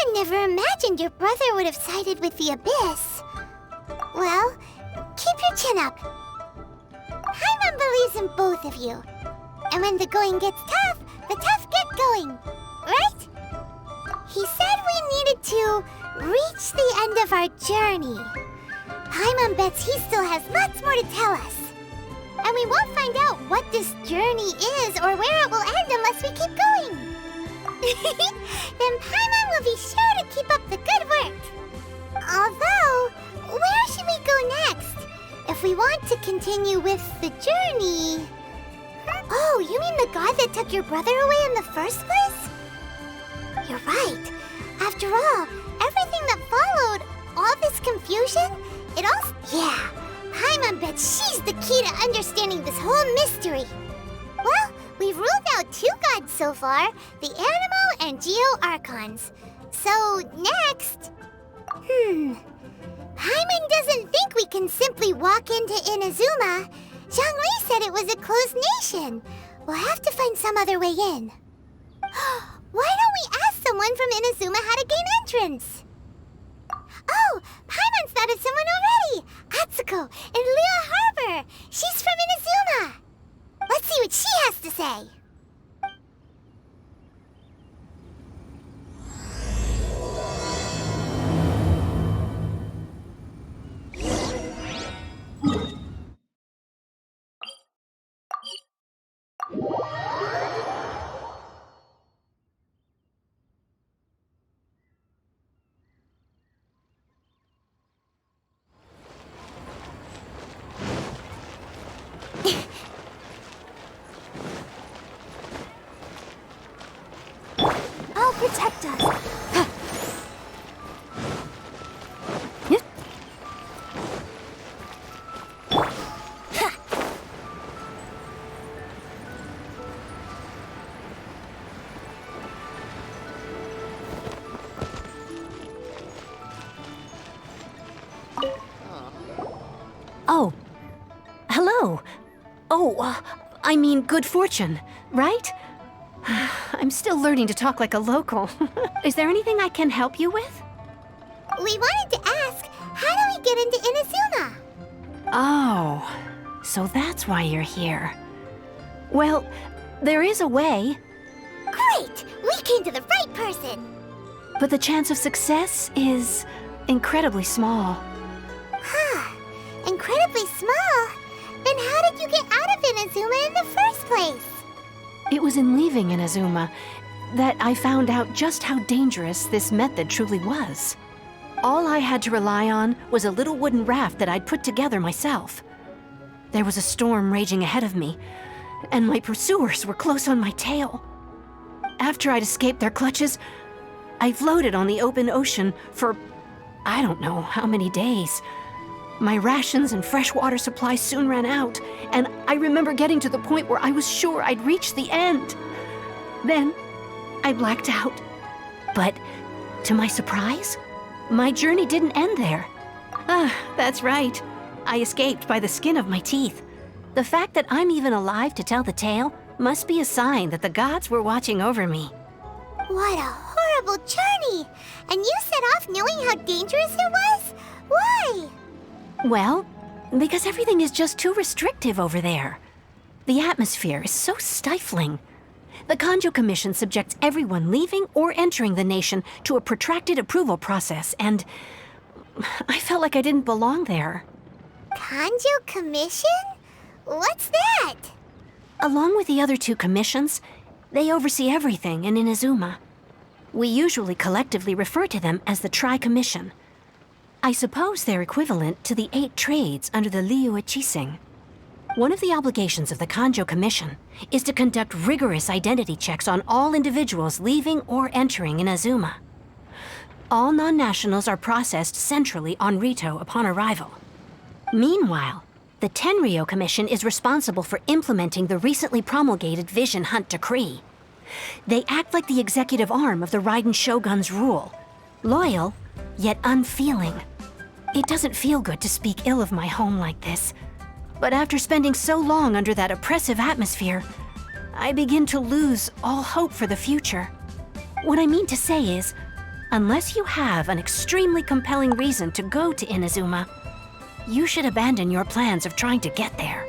Paimon never imagined your brother would have sided with the Abyss. Well, keep your chin up. Paimon believes in both of you. And when the going gets tough, the tough get going, right? He said we needed to reach the end of our journey. Paimon bets he still has lots more to tell us. And we won't find out what this journey is or where it will end unless we keep going. Then Paimon will be sure to keep up the good work. Although, where should we go next? If we want to continue with the journey... Oh, you mean the god that took your brother away in the first place? You're right. After all, everything that followed, all this confusion, it all... Yeah, Paimon bets she's the key to understanding this whole mystery. Well, we've ruled out 2 gods so far, the Animal and Geo-Archons. So, next... Paimon doesn't think we can simply walk into Inazuma. Zhongli said it was a closed nation. We'll have to find some other way in. Why don't we ask someone from Inazuma how to gain entrance? Oh, Paimon's thought of someone already! Atsuko in Liyue Harbor! She's from Inazuma! Let's see what she has to say! Oh, protect us! Oh, hello. Oh, I mean good fortune, right? I'm still learning to talk like a local. Is there anything I can help you with? We wanted to ask, how do we get into Inazuma? Oh, so that's why you're here. Well, there is a way. Great! We came to the right person! But the chance of success is incredibly small. Huh. Incredibly small? Then how did you get out of Inazuma in the first place? It was in leaving Inazuma that I found out just how dangerous this method truly was. All I had to rely on was a little wooden raft that I'd put together myself. There was a storm raging ahead of me, and my pursuers were close on my tail. After I'd escaped their clutches, I floated on the open ocean for I don't know how many days. My rations and fresh water supplies soon ran out, and I remember getting to the point where I was sure I'd reached the end. Then, I blacked out. But, to my surprise, my journey didn't end there. Ah, that's right. I escaped by the skin of my teeth. The fact that I'm even alive to tell the tale must be a sign that the gods were watching over me. What a horrible journey! And you set off knowing how dangerous it was? Why? Well, because everything is just too restrictive over there. The atmosphere is so stifling. The Kanjo Commission subjects everyone leaving or entering the nation to a protracted approval process, and I felt like I didn't belong there. Kanjo Commission? What's that? Along with the other 2 commissions, they oversee everything in Inazuma. We usually collectively refer to them as the Tri-Commission. I suppose they're equivalent to the 8 trades under the Liyue Chising. One of the obligations of the Kanjo Commission is to conduct rigorous identity checks on all individuals leaving or entering Inazuma. All non-nationals are processed centrally on Rito upon arrival. Meanwhile, the Tenryo Commission is responsible for implementing the recently promulgated Vision Hunt Decree. They act like the executive arm of the Raiden Shogun's rule, loyal, yet unfeeling. It doesn't feel good to speak ill of my home like this, but after spending so long under that oppressive atmosphere, I begin to lose all hope for the future. What I mean to say is, Unless you have an extremely compelling reason to go to Inazuma, you should abandon your plans of trying to get there.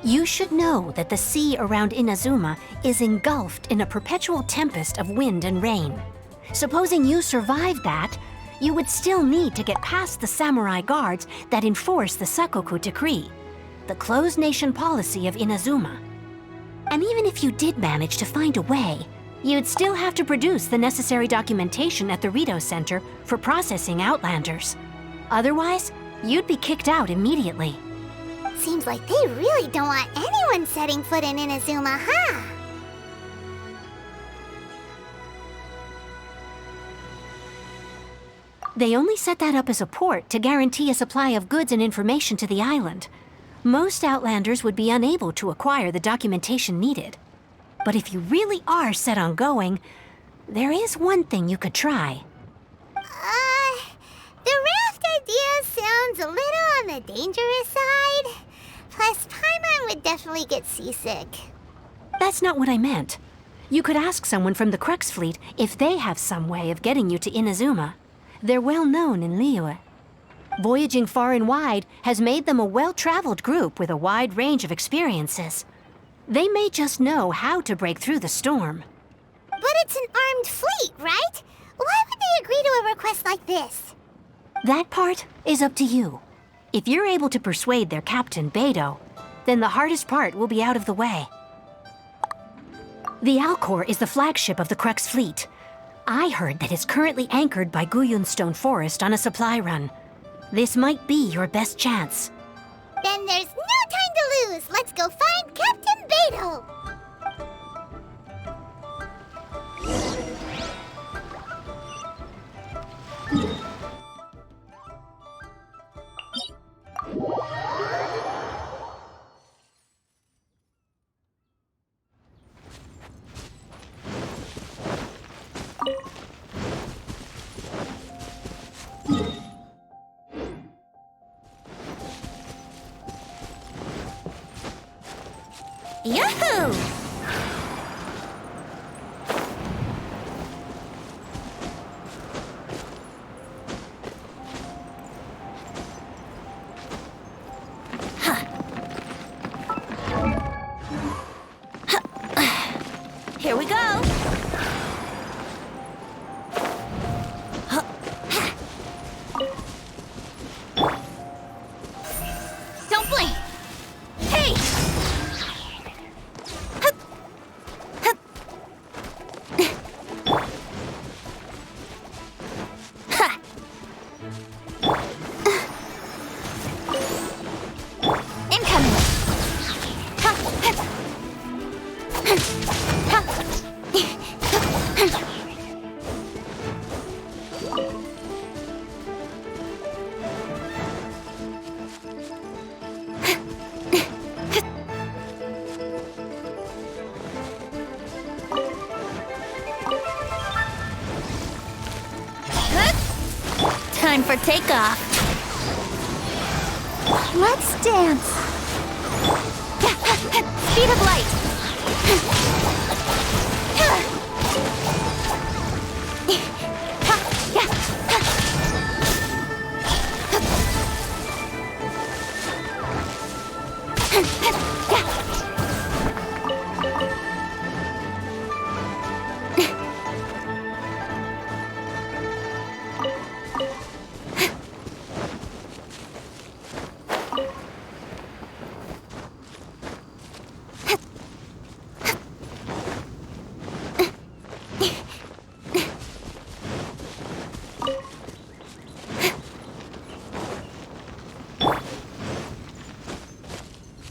You should know that the sea around Inazuma is engulfed in a perpetual tempest of wind and rain. Supposing you survived that, you would still need to get past the samurai guards that enforce the Sakoku Decree, the closed nation policy of Inazuma. And even if you did manage to find a way, you'd still have to produce the necessary documentation at the Rito Center for processing Outlanders. Otherwise, you'd be kicked out immediately. Seems like they really don't want anyone setting foot in Inazuma, huh? They only set that up as a port to guarantee a supply of goods and information to the island. Most Outlanders would be unable to acquire the documentation needed. But if you really are set on going, there is one thing you could try. The raft idea sounds a little on the dangerous side. Plus, Paimon would definitely get seasick. That's not what I meant. You could ask someone from the Crux Fleet if they have some way of getting you to Inazuma. They're well known in Liyue. Voyaging far and wide has made them a well-traveled group with a wide range of experiences. They may just know how to break through the storm. But it's an armed fleet, right? Why would they agree to a request like this? That part is up to you. If you're able to persuade their captain, Beidou, then the hardest part will be out of the way. The Alcor is the flagship of the Crux Fleet. I heard that it's currently anchored by Guyunstone Forest on a supply run. This might be your best chance. Then there's no time to lose. Let's go find Captain Beidou. Yahoo! Here we go! Don't blink! Hey! Time for takeoff. Let's dance. Speed of light.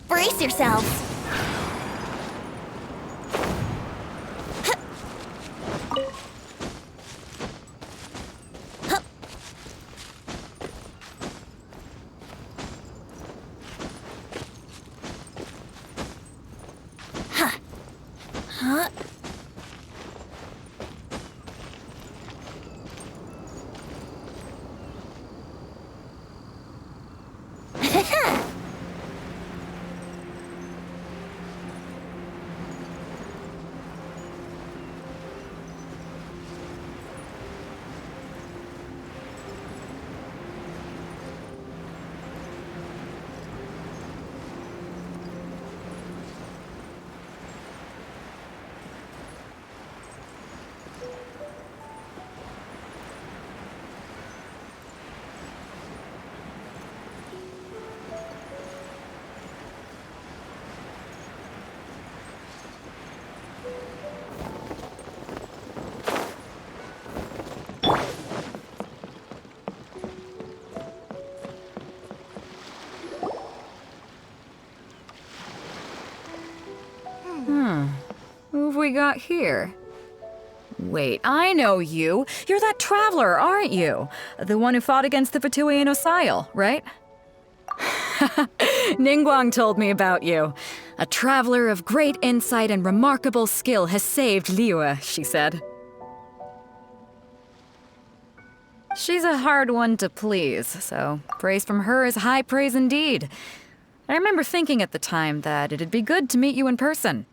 Brace yourselves. Huh? we got here? Wait, I know you. You're that traveler, aren't you? The one who fought against the Fatui and Osile, right? Ningguang told me about you. A traveler of great insight and remarkable skill has saved Liyue, she said. She's a hard one to please, so praise from her is high praise indeed. I remember thinking at the time that it'd be good to meet you in person.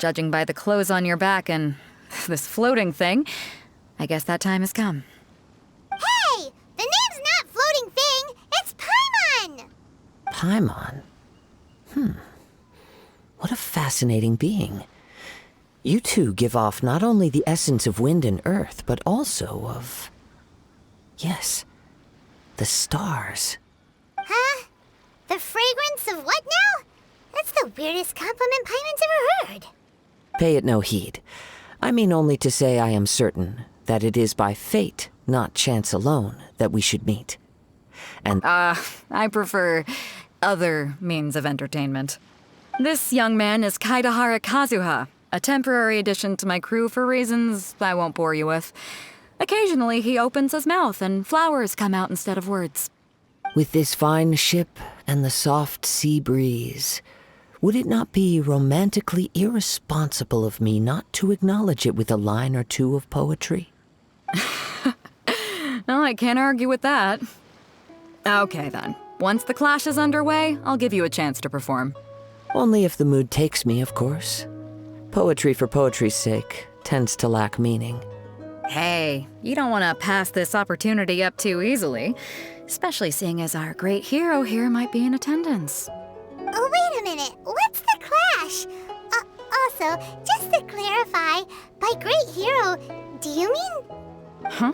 Judging by the clothes on your back and this floating thing, I guess that time has come. Hey! The name's not Floating Thing, it's Paimon! Paimon? What a fascinating being. You two give off not only the essence of wind and earth, but also of... yes, the stars. Huh? The fragrance of what now? That's the weirdest compliment Paimon's ever heard. Pay it no heed. I mean only to say I am certain that it is by fate, not chance alone, that we should meet. And I prefer other means of entertainment. This young man is Kaidahara Kazuha, a temporary addition to my crew for reasons I won't bore you with. Occasionally he opens his mouth and flowers come out instead of words. with this fine ship and the soft sea breeze, would it not be romantically irresponsible of me not to acknowledge it with a line or two of poetry? No, I can't argue with that. Okay then. Once the clash is underway, I'll give you a chance to perform. Only if the mood takes me, of course. Poetry for poetry's sake tends to lack meaning. Hey, you don't want to pass this opportunity up too easily, especially seeing as our great hero here might be in attendance. Oh, wait a minute. What's the clash? Also, just to clarify, by great hero, do you mean... Huh?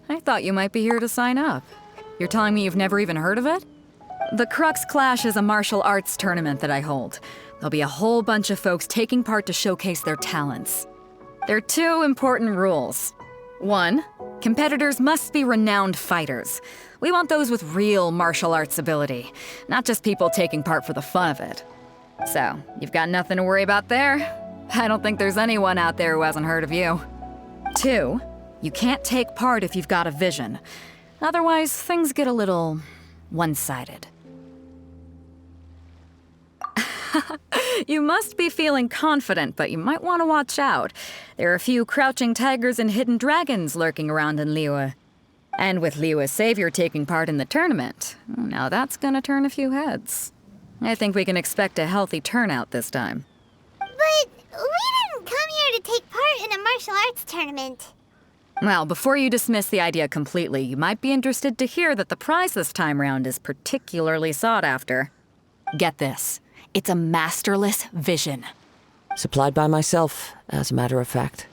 I thought you might be here to sign up. You're telling me you've never even heard of it? The Crux Clash is a martial arts tournament that I hold. There'll be a whole bunch of folks taking part to showcase their talents. There are two important rules. 1, competitors must be renowned fighters. We want those with real martial arts ability, not just people taking part for the fun of it. So, you've got nothing to worry about there. I don't think there's anyone out there who hasn't heard of you. 2, you can't take part if you've got a vision. Otherwise, things get a little one-sided. You must be feeling confident, but you might want to watch out. There are a few crouching tigers and hidden dragons lurking around in Liyue. And with Liyue's savior taking part in the tournament, now that's gonna turn a few heads. I think we can expect a healthy turnout this time. But we didn't come here to take part in a martial arts tournament. Well, before you dismiss the idea completely, you might be interested to hear that the prize this time round is particularly sought after. Get this. It's a masterless vision. Supplied by myself, as a matter of fact.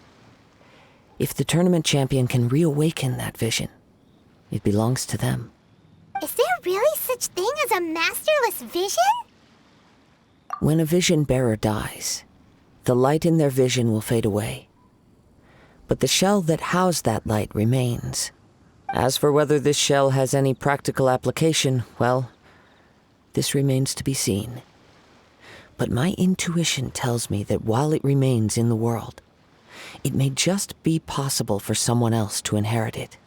If the tournament champion can reawaken that vision, it belongs to them. Is there really such thing as a masterless vision? When a vision bearer dies, the light in their vision will fade away. But the shell that housed that light remains. As for whether this shell has any practical application, well, this remains to be seen. But my intuition tells me that while it remains in the world, it may just be possible for someone else to inherit it.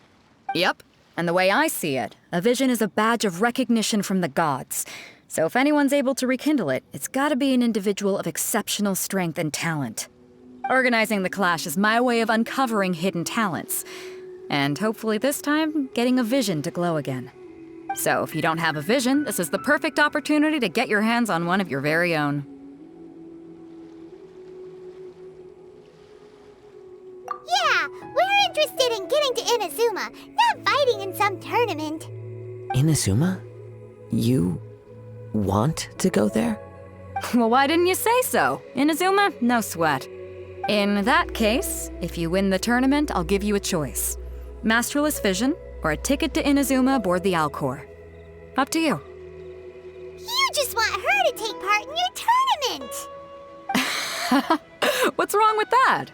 Yep, and the way I see it, a vision is a badge of recognition from the gods. So if anyone's able to rekindle it, it's gotta be an individual of exceptional strength and talent. Organizing the clash is my way of uncovering hidden talents. And hopefully this time, getting a vision to glow again. So if you don't have a vision, this is the perfect opportunity to get your hands on one of your very own. Yeah, we're interested in getting to Inazuma, not fighting in some tournament. Inazuma? You want to go there? Well, why didn't you say so? Inazuma, no sweat. In that case, if you win the tournament, I'll give you a choice. Masterless Vision, or a ticket to Inazuma aboard the Alcor. Up to you. You just want her to take part in your tournament. What's wrong with that?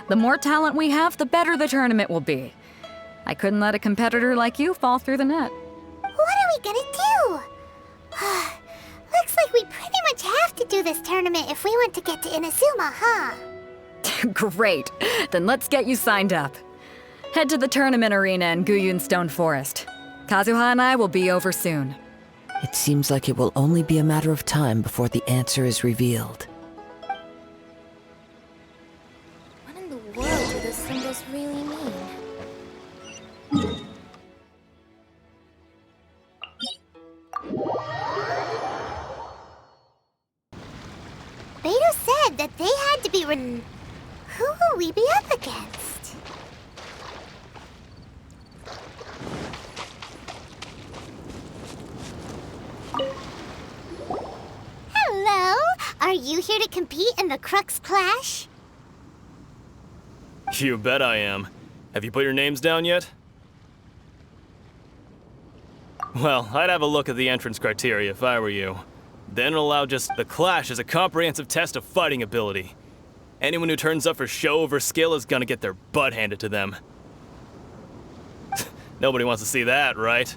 The more talent we have, the better the tournament will be. I couldn't let a competitor like you fall through the net. What are we gonna do? Looks like we pretty much have to do this tournament if we want to get to Inazuma, huh? Great. Then let's get you signed up. Head to the tournament arena in Guyun Stone Forest. Kazuha and I will be over soon. It seems like it will only be a matter of time before the answer is revealed. What in the world do those symbols really mean? Beto said that they had to be written. Who will we be up against? Hello? Are you here to compete in the Crux Clash? You bet I am. Have you put your names down yet? Well, I'd have a look at the entrance criteria if I were you. Then allow just the Clash as a comprehensive test of fighting ability. Anyone who turns up for show over skill is gonna get their butt handed to them. Nobody wants to see that, right?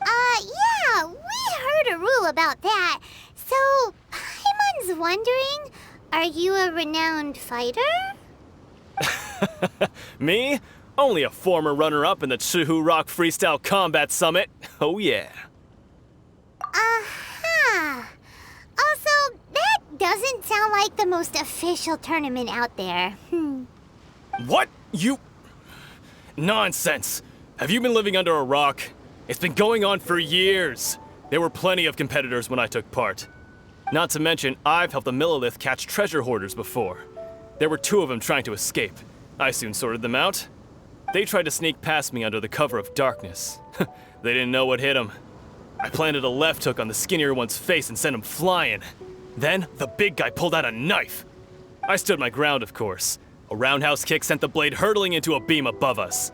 Yeah, we heard a rule about that. So, Paimon's wondering, are you a renowned fighter? Me? Only a former runner-up in the Chihu Rock Freestyle Combat Summit. Oh yeah. Aha! Also, that doesn't sound like the most official tournament out there. What? You... Nonsense. Have you been living under a rock? It's been going on for years. There were plenty of competitors when I took part. Not to mention, I've helped the Millilith catch treasure hoarders before. There were 2 of them trying to escape. I soon sorted them out. They tried to sneak past me under the cover of darkness. They didn't know what hit them. I planted a left hook on the skinnier one's face and sent him flying. Then, the big guy pulled out a knife. I stood my ground, of course. A roundhouse kick sent the blade hurtling into a beam above us.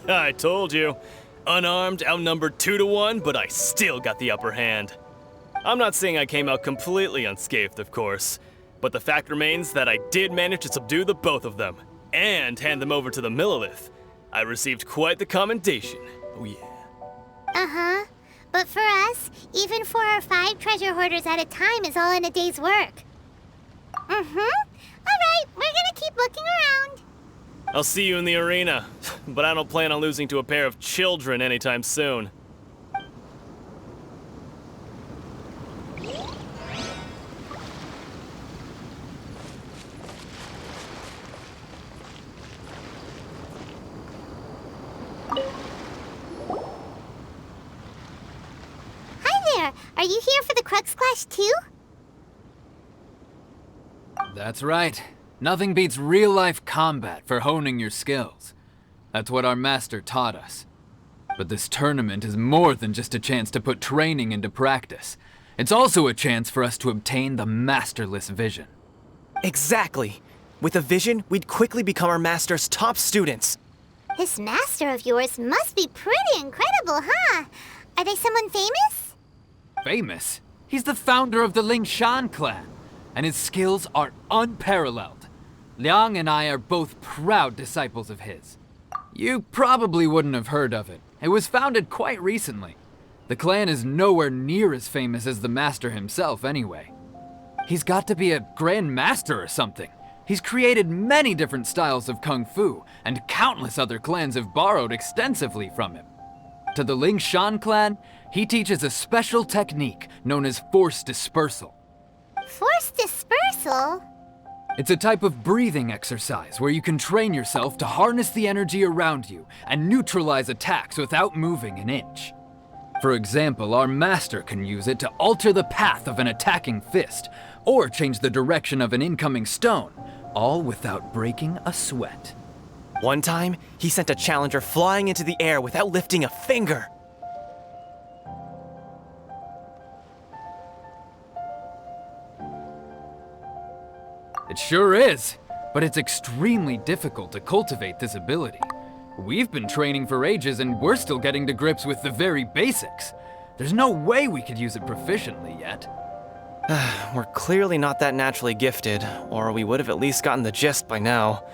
I told you. Unarmed, outnumbered 2 to 1, but I still got the upper hand. I'm not saying I came out completely unscathed, of course, but the fact remains that I did manage to subdue the both of them, and hand them over to the Millilith. I received quite the commendation. Oh yeah. Uh-huh. But for us, even 4 or 5 treasure hoarders at a time is all in a day's work. Mm-hmm. All right, we're gonna keep looking around. I'll see you in the arena, but I don't plan on losing to a pair of children anytime soon. Hi there. Are you here for the Crux Clash too? That's right. Nothing beats real-life combat for honing your skills. That's what our master taught us. But this tournament is more than just a chance to put training into practice. It's also a chance for us to obtain the masterless vision. Exactly. With a vision, we'd quickly become our master's top students. This master of yours must be pretty incredible, huh? Are they someone famous? Famous? He's the founder of the Lingshan clan, and his skills are unparalleled. Liang and I are both proud disciples of his. You probably wouldn't have heard of it. It was founded quite recently. The clan is nowhere near as famous as the master himself anyway. He's got to be a grand master or something. He's created many different styles of kung fu, and countless other clans have borrowed extensively from him. To the Lingshan clan, he teaches a special technique known as force dispersal. Force dispersal? It's a type of breathing exercise where you can train yourself to harness the energy around you and neutralize attacks without moving an inch. For example, our master can use it to alter the path of an attacking fist, or change the direction of an incoming stone, all without breaking a sweat. One time, he sent a challenger flying into the air without lifting a finger. It sure is, but it's extremely difficult to cultivate this ability. We've been training for ages and we're still getting to grips with the very basics. There's no way we could use it proficiently yet. We're clearly not that naturally gifted, or we would have at least gotten the gist by now.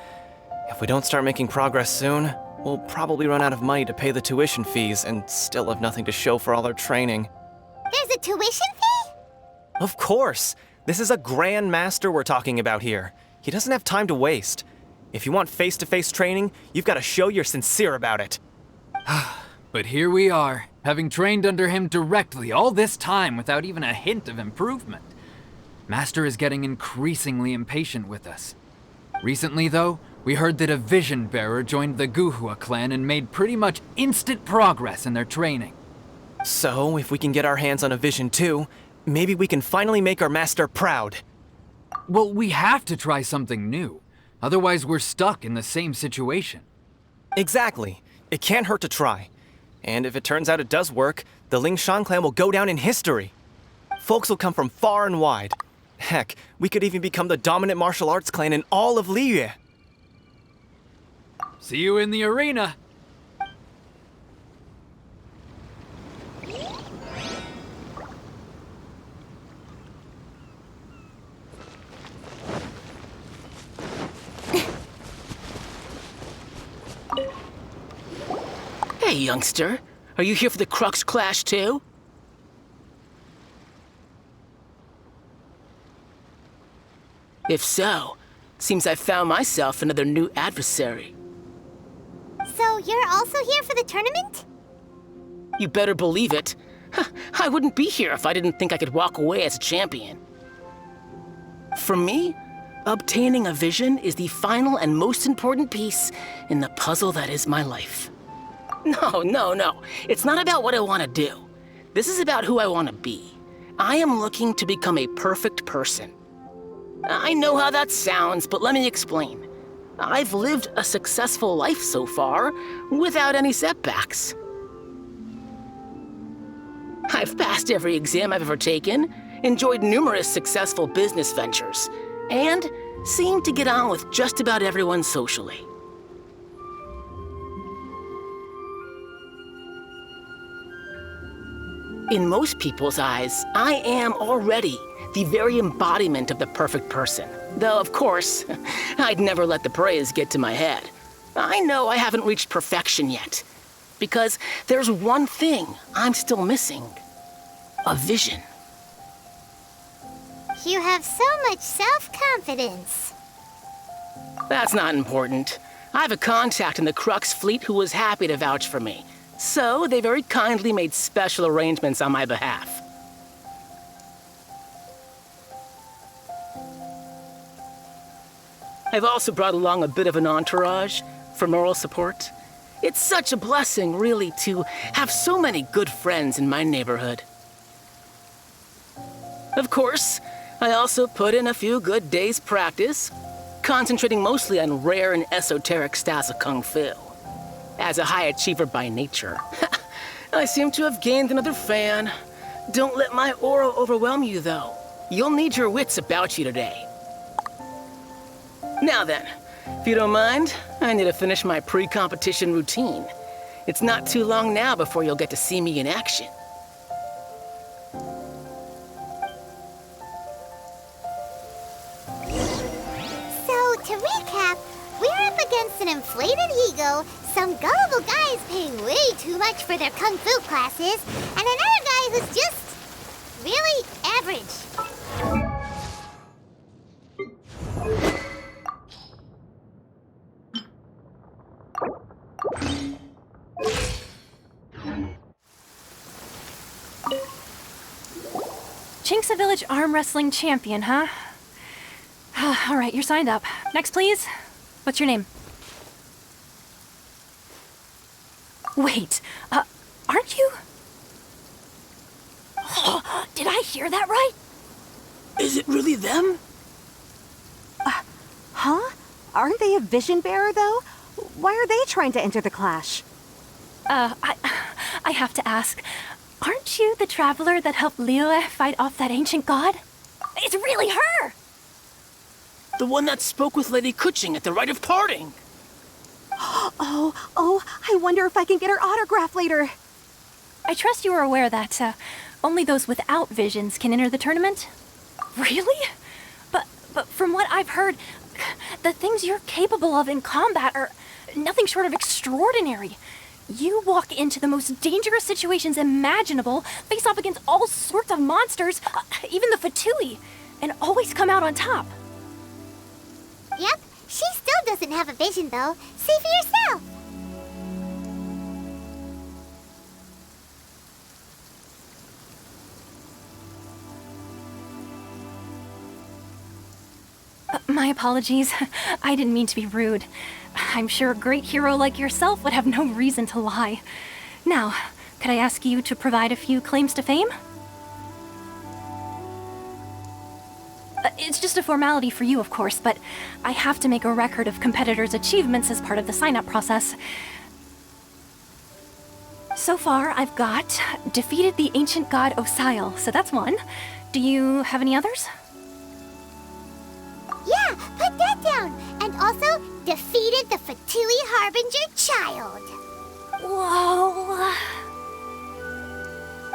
If we don't start making progress soon, we'll probably run out of money to pay the tuition fees and still have nothing to show for all our training. There's a tuition fee? Of course! This is a Grand Master we're talking about here. He doesn't have time to waste. If you want face-to-face training, you've got to show you're sincere about it. But here we are, having trained under him directly all this time without even a hint of improvement. Master is getting increasingly impatient with us. Recently, though, we heard that a vision bearer joined the Guhua clan and made pretty much instant progress in their training. So, if we can get our hands on a vision too, maybe we can finally make our master proud. Well, we have to try something new. Otherwise, we're stuck in the same situation. Exactly. It can't hurt to try. And if it turns out it does work, the Lingshan clan will go down in history. Folks will come from far and wide. Heck, we could even become the dominant martial arts clan in all of Liyue. See you in the arena. Hey, youngster. Are you here for the Crux Clash, too? If so, seems I found myself another new adversary. So you're also here for the tournament? You better believe it. I wouldn't be here if I didn't think I could walk away as a champion. For me, obtaining a vision is the final and most important piece in the puzzle that is my life. No. It's not about what I want to do. This is about who I want to be. I am looking to become a perfect person. I know how that sounds, but let me explain. I've lived a successful life so far, without any setbacks. I've passed every exam I've ever taken, enjoyed numerous successful business ventures, and seem to get on with just about everyone socially. In most people's eyes, I am already the very embodiment of the perfect person. Though, of course, I'd never let the praise get to my head. I know I haven't reached perfection yet, because there's one thing I'm still missing. A vision. You have so much self-confidence. That's not important. I have a contact in the Crux fleet who was happy to vouch for me. So they very kindly made special arrangements on my behalf. I've also brought along a bit of an entourage for moral support. It's such a blessing, really, to have so many good friends in my neighborhood. Of course, I also put in a few good days' practice, concentrating mostly on rare and esoteric styles of Kung Fu. As a high achiever by nature, I seem to have gained another fan. Don't let my aura overwhelm you, though. You'll need your wits about you today. Now then, if you don't mind, I need to finish my pre-competition routine. It's not too long now before you'll get to see me in action. So, to recap, we're up against an inflated ego, some gullible guys paying way too much for their kung fu classes, and another guy who's just really average. Chinksa Village arm wrestling champion, huh? All right, you're signed up. Next, please. What's your name? Wait, aren't you? Did I hear that right? Is it really them? Huh? Aren't they a vision bearer, though? Why are they trying to enter the clash? I have to ask, aren't you the traveler that helped Liyue fight off that ancient god? It's really her! The one that spoke with Lady Kuching at the rite of parting. Oh, I wonder if I can get her autograph later. I trust you are aware that only those without visions can enter the tournament? Really? But from what I've heard, the things you're capable of in combat are nothing short of extraordinary. You walk into the most dangerous situations imaginable, face off against all sorts of monsters, even the Fatui, and always come out on top. Yep, she still doesn't have a vision, though. See for yourself. My apologies. I didn't mean to be rude. I'm sure a great hero like yourself would have no reason to lie. Now, could I ask you to provide a few claims to fame? It's just a formality for you, of course, but I have to make a record of competitors' achievements as part of the sign-up process. So far, I've got defeated the ancient god Osile, so that's one. Do you have any others? Yeah, put that down. And also, defeated the Fatui Harbinger child. Whoa.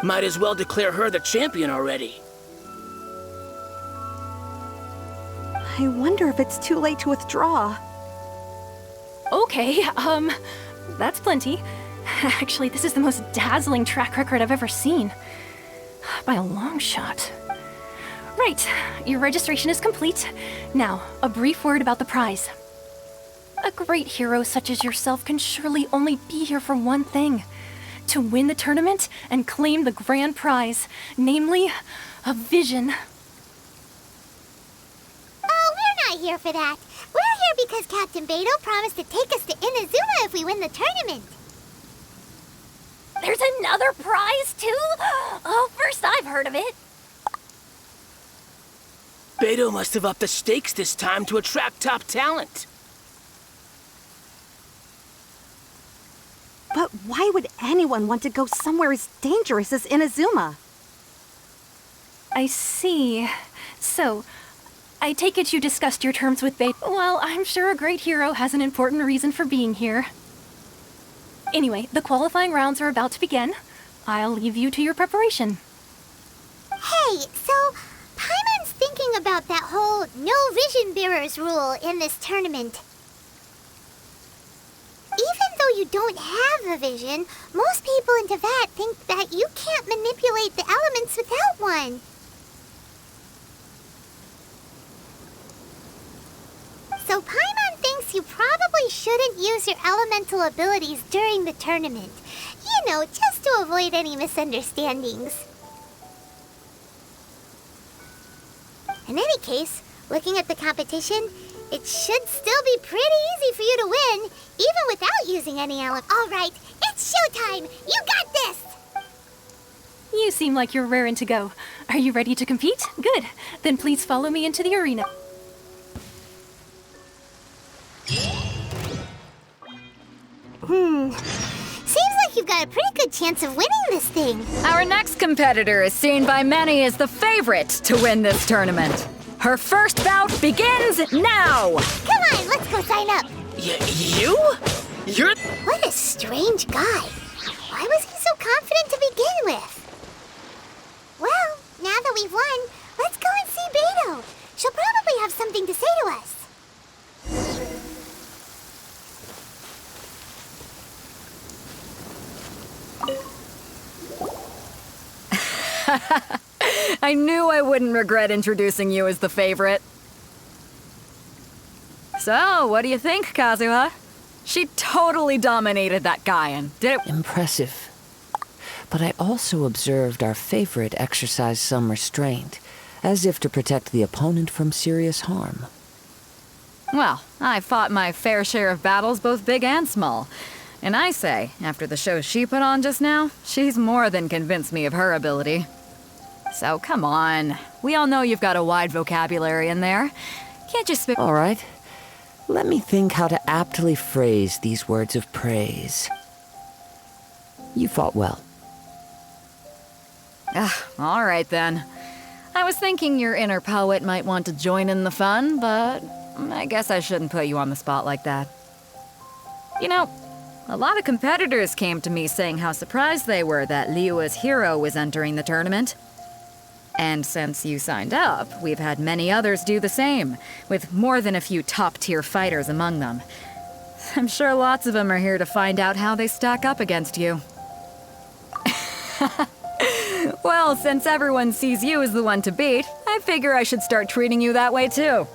Might as well declare her the champion already. I wonder if it's too late to withdraw. Okay, that's plenty. Actually, this is the most dazzling track record I've ever seen. By a long shot. Right, your registration is complete. Now, a brief word about the prize. A great hero such as yourself can surely only be here for one thing. To win the tournament and claim the grand prize, namely, a vision. Oh, we're not here for that. We're here because Captain Beto promised to take us to Inazuma if we win the tournament. There's another prize, too? Oh, first I've heard of it. Beto must have upped the stakes this time to attract top talent. But why would anyone want to go somewhere as dangerous as Inazuma? I see. So, I take it you discussed your terms with Beto. Well, I'm sure a great hero has an important reason for being here. Anyway, the qualifying rounds are about to begin. I'll leave you to your preparation. Hey, so Paimon's thinking about that whole no vision bearers rule in this tournament. Even though you don't have a vision, most people in Teyvat think that you can't manipulate the elements without one. So Paimon thinks you probably shouldn't use your elemental abilities during the tournament. You know, just to avoid any misunderstandings. In any case, looking at the competition, it should still be pretty easy for you to win, even without using any element. All right, it's showtime! You got this! You seem like you're raring to go. Are you ready to compete? Good. Then please follow me into the arena. Seems like you've got a pretty good chance of winning this thing. Our next competitor is seen by many as the favorite to win this tournament. Her first bout begins now! Come on, let's go sign up. You? You're... What a strange guy. Why was he so confident to begin with? Well, now that we've won, let's go and see Beto. She'll probably have something to say to us. I knew I wouldn't regret introducing you as the favorite. So, what do you think, Kazuha? She totally dominated that guy and did it. Impressive. But I also observed our favorite exercise some restraint, as if to protect the opponent from serious harm. Well, I fought my fair share of battles, both big and small. And I say, after the show she put on just now, she's more than convinced me of her ability. So come on. We all know you've got a wide vocabulary in there. Can't you spit... All right. Let me think how to aptly phrase these words of praise. You fought well. All right then. I was thinking your inner poet might want to join in the fun, but I guess I shouldn't put you on the spot like that. You know, a lot of competitors came to me saying how surprised they were that Liyue's hero was entering the tournament. And since you signed up, we've had many others do the same, with more than a few top-tier fighters among them. I'm sure lots of them are here to find out how they stack up against you. Well, since everyone sees you as the one to beat, I figure I should start treating you that way too.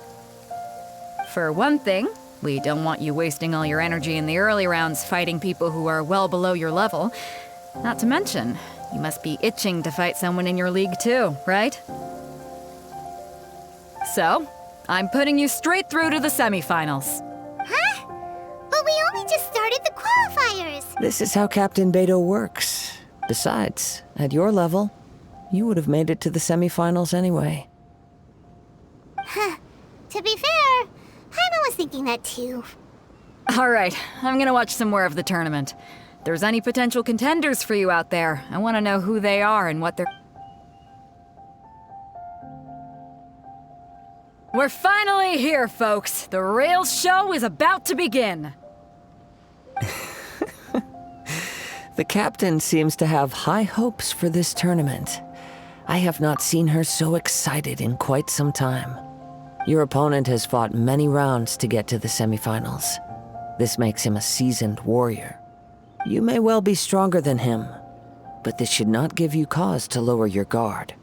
For one thing, we don't want you wasting all your energy in the early rounds fighting people who are well below your level. Not to mention, you must be itching to fight someone in your league too, right? So, I'm putting you straight through to the semifinals. Huh? But we only just started the qualifiers. This is how Captain Beto works. Besides, at your level, you would have made it to the semifinals anyway. Huh. To be fair, Paimon was thinking that too. All right, I'm gonna watch some more of the tournament. If there's any potential contenders for you out there, I want to know who they are and what they're... We're finally here, folks. The real show is about to begin. The captain seems to have high hopes for this tournament. I have not seen her so excited in quite some time. Your opponent has fought many rounds to get to the semifinals. This makes him a seasoned warrior. You may well be stronger than him, but this should not give you cause to lower your guard.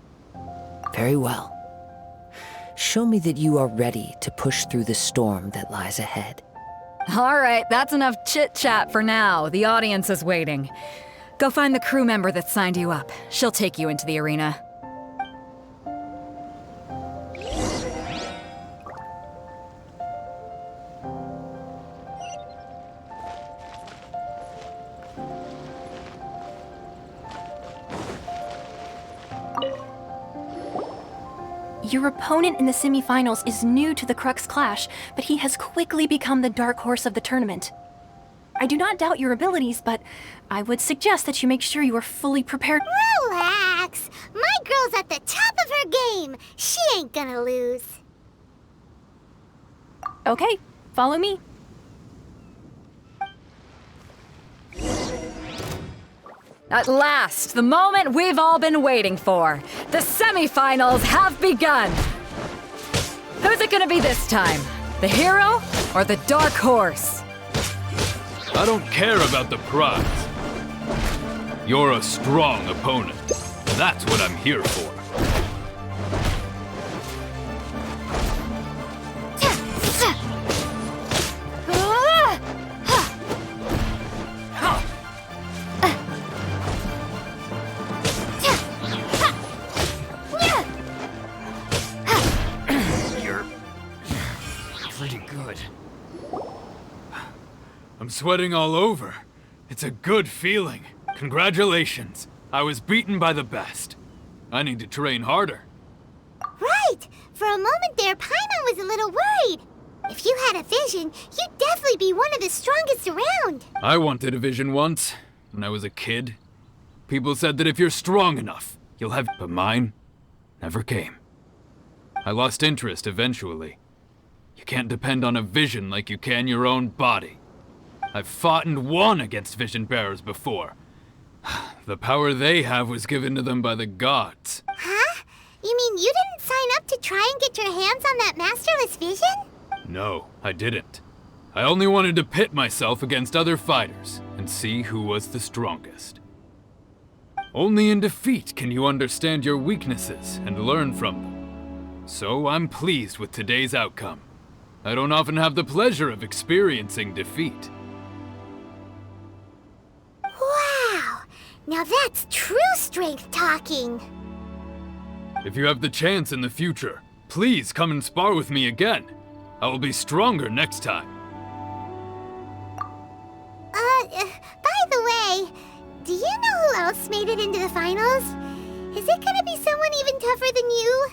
Very well. Show me that you are ready to push through the storm that lies ahead. All right, that's enough chit-chat for now. The audience is waiting. Go find the crew member that signed you up. She'll take you into the arena. Your opponent in the semifinals is new to the Crux Clash, but he has quickly become the dark horse of the tournament. I do not doubt your abilities, but I would suggest that you make sure you are fully prepared. Relax. My girl's at the top of her game. She ain't gonna lose. Okay, follow me. At last, the moment we've all been waiting for. The semifinals have begun. Who's it gonna be this time? The hero or the dark horse? I don't care about the prize. You're a strong opponent. That's what I'm here for. I'm sweating all over. It's a good feeling. Congratulations. I was beaten by the best. I need to train harder. Right. For a moment there, Paimon was a little worried. If you had a vision, you'd definitely be one of the strongest around. I wanted a vision once, when I was a kid. People said that if you're strong enough, you'll have... But mine never came. I lost interest eventually. You can't depend on a vision like you can your own body. I've fought and won against vision bearers before. The power they have was given to them by the gods. Huh? You mean you didn't sign up to try and get your hands on that masterless vision? No, I didn't. I only wanted to pit myself against other fighters and see who was the strongest. Only in defeat can you understand your weaknesses and learn from them. So I'm pleased with today's outcome. I don't often have the pleasure of experiencing defeat. Wow! Now that's true strength talking. If you have the chance in the future, please come and spar with me again. I will be stronger next time. By the way, do you know who else made it into the finals? Is it gonna be someone even tougher than you?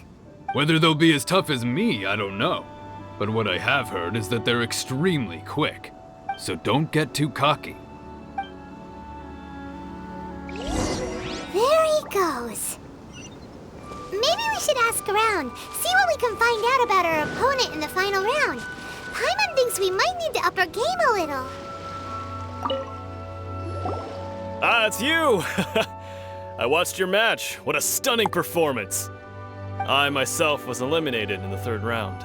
Whether they'll be as tough as me, I don't know. But what I have heard is that they're extremely quick. So don't get too cocky. There he goes. Maybe we should ask around, see what we can find out about our opponent in the final round. Paimon thinks we might need to up our game a little. Ah, it's you! I watched your match. What a stunning performance. I myself was eliminated in the third round.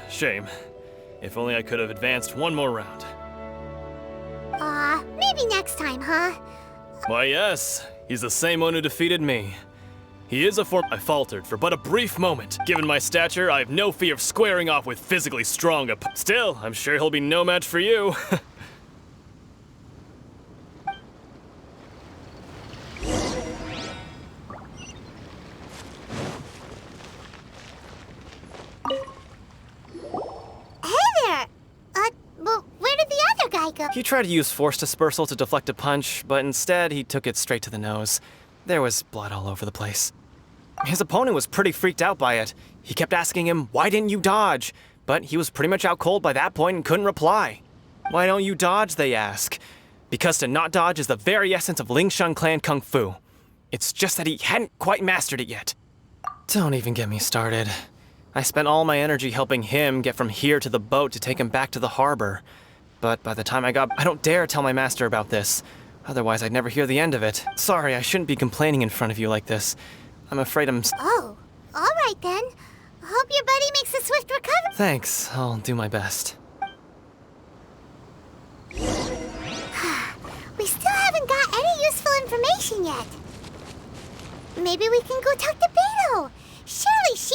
Shame. If only I could have advanced one more round. Maybe next time, huh? Why, yes. He's the same one who defeated me. He is a form. I faltered for but a brief moment. Given my stature, I have no fear of squaring off with physically strong Still, I'm sure he'll be no match for you. He tried to use force dispersal to deflect a punch, but instead he took it straight to the nose. There was blood all over the place. His opponent was pretty freaked out by it. He kept asking him, "Why didn't you dodge?" But he was pretty much out cold by that point and couldn't reply. "Why don't you dodge?" they ask. Because to not dodge is the very essence of Lingshan clan kung fu. It's just that he hadn't quite mastered it yet. Don't even get me started. I spent all my energy helping him get from here to the boat to take him back to the harbor. But by the time I don't dare tell my master about this. Otherwise, I'd never hear the end of it. Sorry, I shouldn't be complaining in front of you like this. I'm afraid I'm... Oh, all right then. Hope your buddy makes a swift recovery. Thanks, I'll do my best. We still haven't got any useful information yet. Maybe we can go talk to Beto. Surely she's...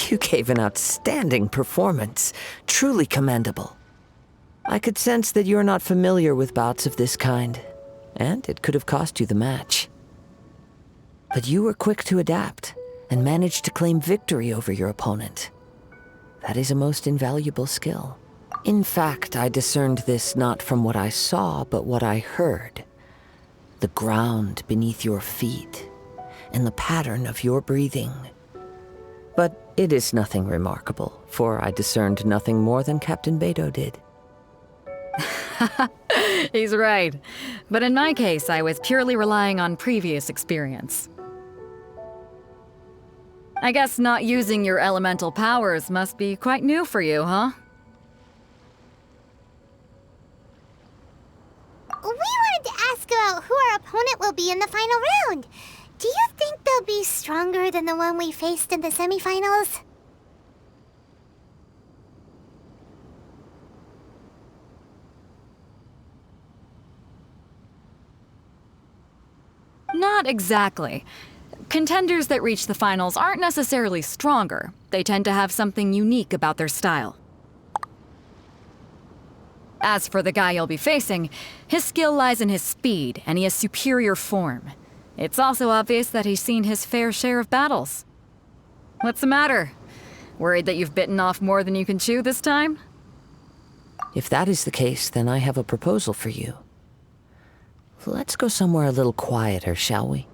You gave an outstanding performance. Truly commendable. I could sense that you're not familiar with bouts of this kind, and it could have cost you the match. But you were quick to adapt, and managed to claim victory over your opponent. That is a most invaluable skill. In fact, I discerned this not from what I saw, but what I heard. The ground beneath your feet, and the pattern of your breathing. But it is nothing remarkable, for I discerned nothing more than Captain Beto did. He's right. But in my case, I was purely relying on previous experience. I guess not using your elemental powers must be quite new for you, huh? We wanted to ask about who our opponent will be in the final round. Do you think they'll be stronger than the one we faced in the semifinals? Not exactly. Contenders that reach the finals aren't necessarily stronger. They tend to have something unique about their style. As for the guy you'll be facing, his skill lies in his speed, and he has superior form. It's also obvious that he's seen his fair share of battles. What's the matter? Worried that you've bitten off more than you can chew this time? If that is the case, then I have a proposal for you. Let's go somewhere a little quieter, shall we?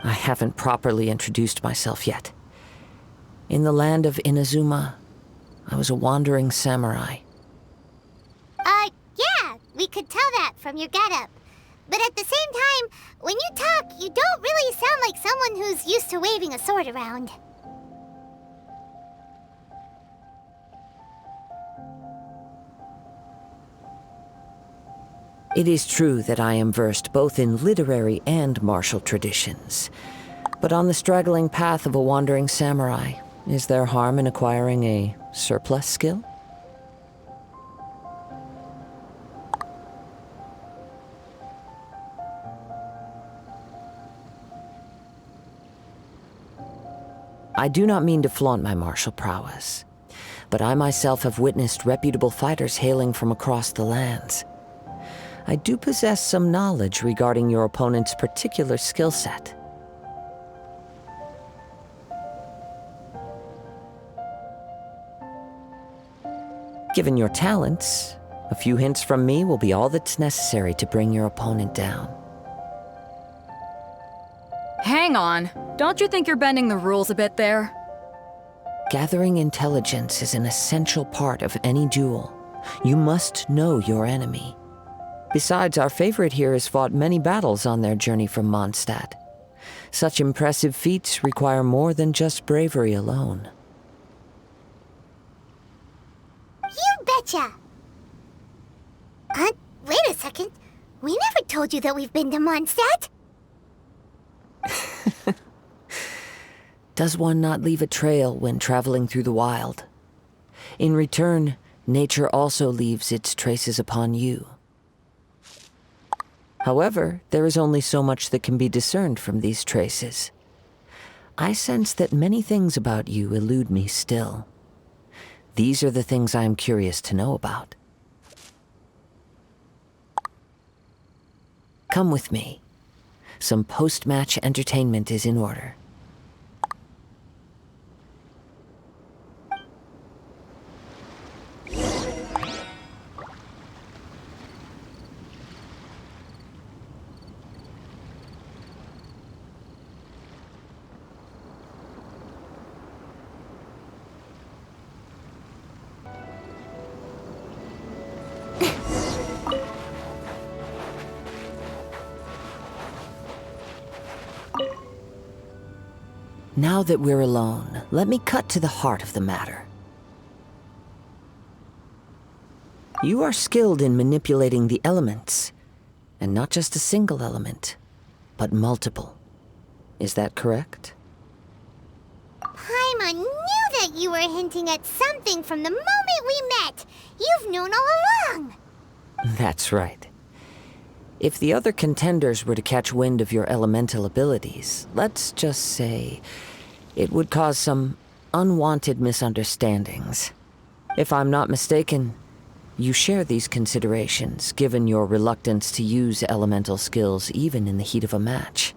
I haven't properly introduced myself yet. In the land of Inazuma, I was a wandering samurai. Yeah, we could tell that from your getup. But at the same time, when you talk, you don't really sound like someone who's used to waving a sword around. It is true that I am versed both in literary and martial traditions. But on the straggling path of a wandering samurai, is there harm in acquiring a surplus skill? I do not mean to flaunt my martial prowess, but I myself have witnessed reputable fighters hailing from across the lands. I do possess some knowledge regarding your opponent's particular skill set. Given your talents, a few hints from me will be all that's necessary to bring your opponent down. Hang on. Don't you think you're bending the rules a bit there? Gathering intelligence is an essential part of any duel. You must know your enemy. Besides, our favorite here has fought many battles on their journey from Mondstadt. Such impressive feats require more than just bravery alone. You betcha! Wait a second. We never told you that we've been to Mondstadt. Does one not leave a trail when traveling through the wild? In return, nature also leaves its traces upon you. However, there is only so much that can be discerned from these traces. I sense that many things about you elude me still. These are the things I am curious to know about. Come with me. Some post-match entertainment is in order. Now that we're alone, let me cut to the heart of the matter. You are skilled in manipulating the elements, and not just a single element, but multiple. Is that correct? Paimon knew that you were hinting at something from the moment we met. You've known all along. That's right. If the other contenders were to catch wind of your elemental abilities, let's just say it would cause some unwanted misunderstandings. If I'm not mistaken, you share these considerations, given your reluctance to use elemental skills even in the heat of a match.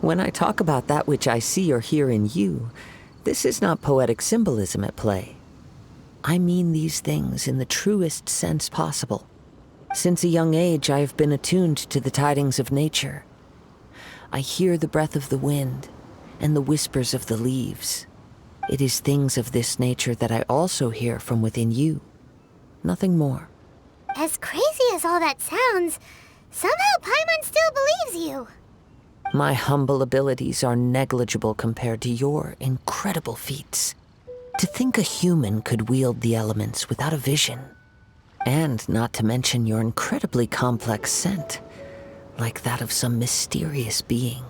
When I talk about that which I see or hear in you, this is not poetic symbolism at play. I mean these things in the truest sense possible. Since a young age, I have been attuned to the tidings of nature. I hear the breath of the wind and the whispers of the leaves. It is things of this nature that I also hear from within you. Nothing more. As crazy as all that sounds, somehow Paimon still believes you. My humble abilities are negligible compared to your incredible feats. To think a human could wield the elements without a vision. And not to mention your incredibly complex scent, like that of some mysterious being.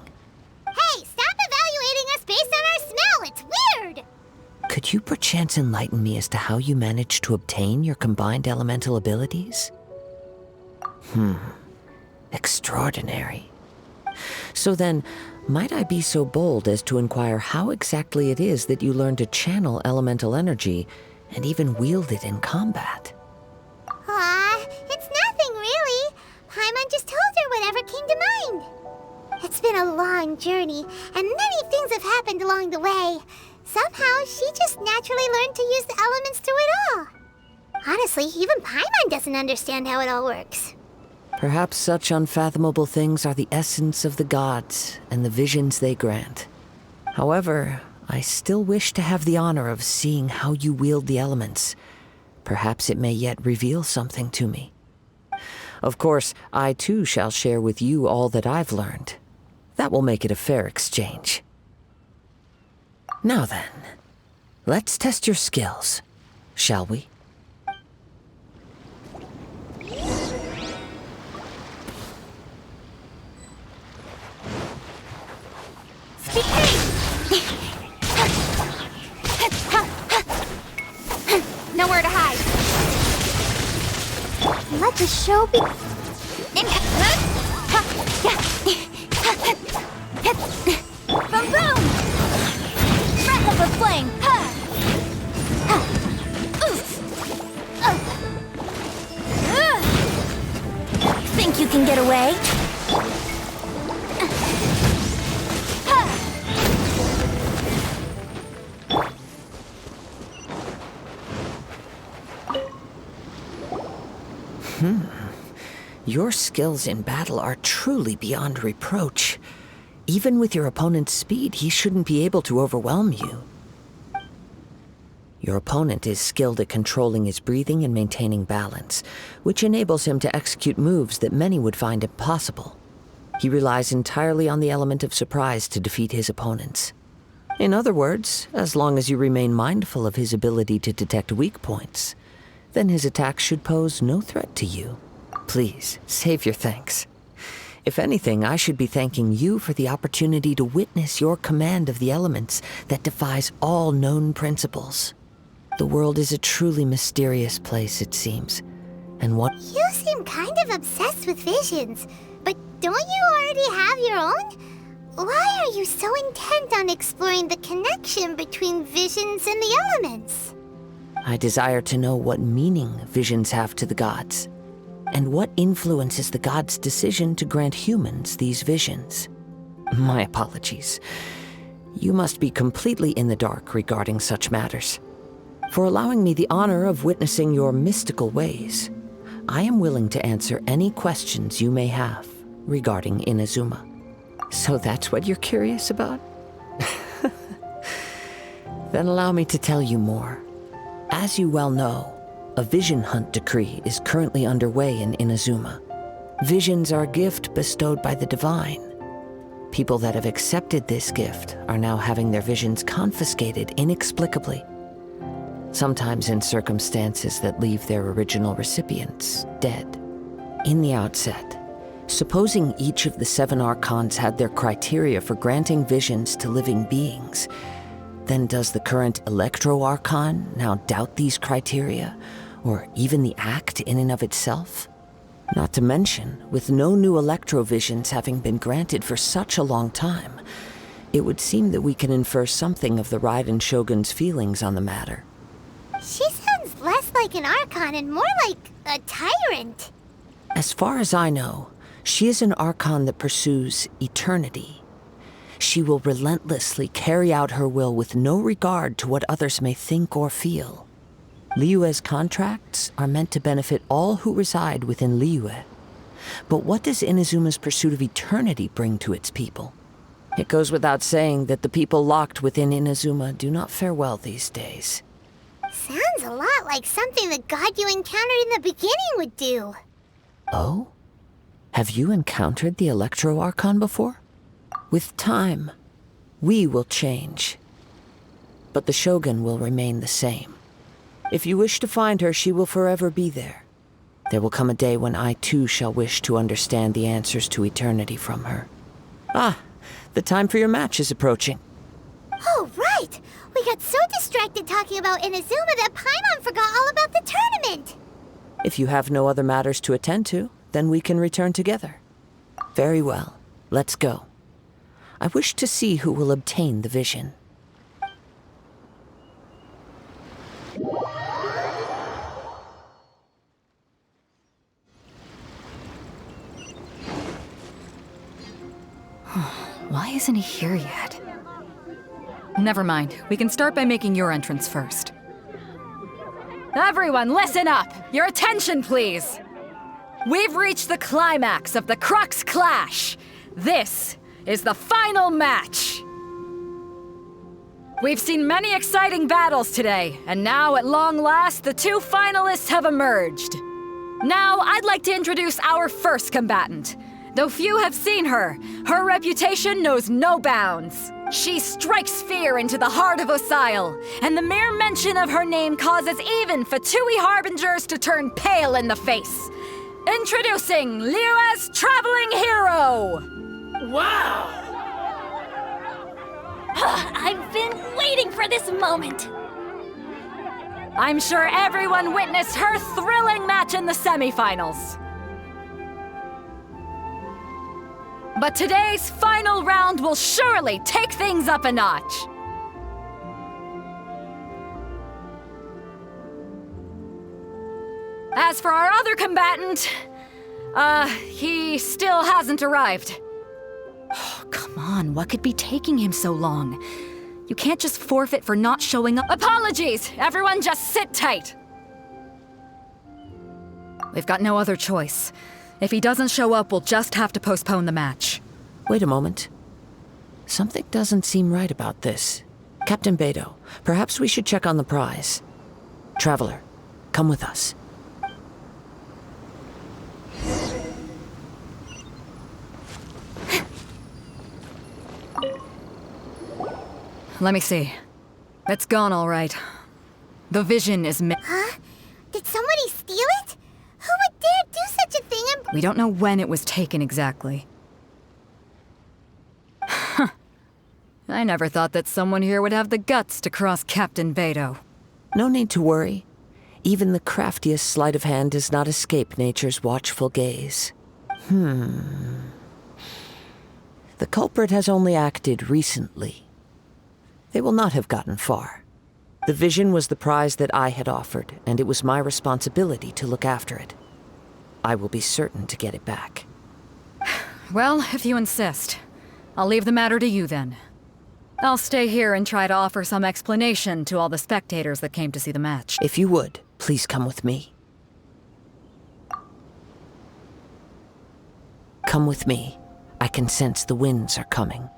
Hey, stop evaluating us based on our smell! It's weird! Could you perchance enlighten me as to how you managed to obtain your combined elemental abilities? Extraordinary. So then, might I be so bold as to inquire how exactly it is that you learned to channel elemental energy and even wield it in combat? It's nothing really. Paimon just told her whatever came to mind. It's been a long journey, and many things have happened along the way. Somehow, she just naturally learned to use the elements through it all. Honestly, even Paimon doesn't understand how it all works. Perhaps such unfathomable things are the essence of the gods and the visions they grant. However, I still wish to have the honor of seeing how you wield the elements. Perhaps it may yet reveal something to me. Of course, I too shall share with you all that I've learned. That will make it a fair exchange. Now then, let's test your skills, shall we? Nowhere to hide. Let the show be... Boom boom! Breath of a flame! Think you can get away? Your skills in battle are truly beyond reproach. Even with your opponent's speed, he shouldn't be able to overwhelm you. Your opponent is skilled at controlling his breathing and maintaining balance, which enables him to execute moves that many would find impossible. He relies entirely on the element of surprise to defeat his opponents. In other words, as long as you remain mindful of his ability to detect weak points, then his attacks should pose no threat to you. Please, save your thanks. If anything, I should be thanking you for the opportunity to witness your command of the elements that defies all known principles. The world is a truly mysterious place, it seems. And what— You seem kind of obsessed with visions, but don't you already have your own? Why are you so intent on exploring the connection between visions and the elements? I desire to know what meaning visions have to the gods, and what influences the gods' decision to grant humans these visions. My apologies. You must be completely in the dark regarding such matters. For allowing me the honor of witnessing your mystical ways, I am willing to answer any questions you may have regarding Inazuma. So that's what you're curious about? Then allow me to tell you more. As you well know, a vision hunt decree is currently underway in Inazuma. Visions are a gift bestowed by the divine. People that have accepted this gift are now having their visions confiscated inexplicably, sometimes in circumstances that leave their original recipients dead. In the outset, supposing each of the 7 archons had their criteria for granting visions to living beings, then does the current Electro-Archon now doubt these criteria, or even the act in and of itself? Not to mention, with no new Electro-Visions having been granted for such a long time, it would seem that we can infer something of the Raiden Shogun's feelings on the matter. She sounds less like an Archon and more like a tyrant. As far as I know, she is an Archon that pursues eternity. She will relentlessly carry out her will with no regard to what others may think or feel. Liyue's contracts are meant to benefit all who reside within Liyue. But what does Inazuma's pursuit of eternity bring to its people? It goes without saying that the people locked within Inazuma do not fare well these days. Sounds a lot like something the god you encountered in the beginning would do. Oh? Have you encountered the Electro-Archon before? With time, we will change. But the Shogun will remain the same. If you wish to find her, she will forever be there. There will come a day when I too shall wish to understand the answers to eternity from her. Ah, the time for your match is approaching. Oh, right! We got so distracted talking about Inazuma that Paimon forgot all about the tournament! If you have no other matters to attend to, then we can return together. Very well, let's go. I wish to see who will obtain the vision. Why isn't he here yet? Never mind. We can start by making your entrance first. Everyone, listen up! Your attention, please! We've reached the climax of the Crux Clash! This is the final match! We've seen many exciting battles today, and now at long last, the 2 finalists have emerged. Now, I'd like to introduce our first combatant. Though few have seen her, her reputation knows no bounds. She strikes fear into the heart of Osile, and the mere mention of her name causes even Fatui Harbingers to turn pale in the face. Introducing Liyue's traveling hero! Wow! I've been waiting for this moment! I'm sure everyone witnessed her thrilling match in the semifinals. But today's final round will surely take things up a notch. As for our other combatant, he still hasn't arrived. Oh, come on, what could be taking him so long? You can't just forfeit for not showing up. Apologies! Everyone just sit tight! We've got no other choice. If he doesn't show up, we'll just have to postpone the match. Wait a moment. Something doesn't seem right about this. Captain Beidou, perhaps we should check on the prize. Traveler, come with us. Let me see. It's gone all right. The vision is Huh? Did somebody steal it? Who would dare do such a thing and— We don't know when it was taken exactly. I never thought that someone here would have the guts to cross Captain Beto. No need to worry. Even the craftiest sleight of hand does not escape nature's watchful gaze. The culprit has only acted recently. They will not have gotten far. The vision was the prize that I had offered, and it was my responsibility to look after it. I will be certain to get it back. Well, if you insist. I'll leave the matter to you then. I'll stay here and try to offer some explanation to all the spectators that came to see the match. If you would, please come with me. Come with me. I can sense the winds are coming.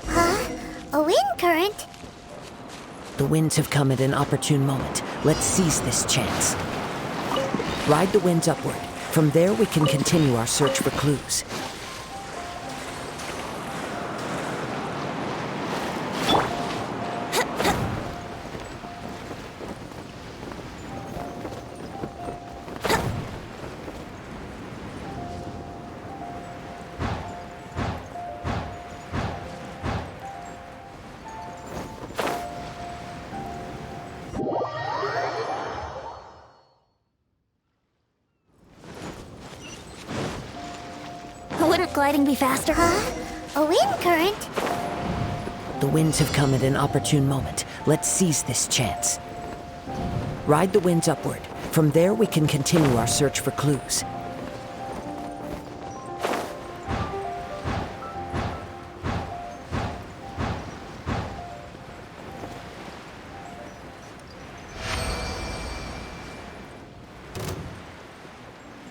Huh? A wind current? The winds have come at an opportune moment. Let's seize this chance. Ride the winds upward. From there, we can continue our search for clues. Wouldn't gliding be faster? Huh? A wind current? The winds have come at an opportune moment. Let's seize this chance. Ride the winds upward. From there, we can continue our search for clues.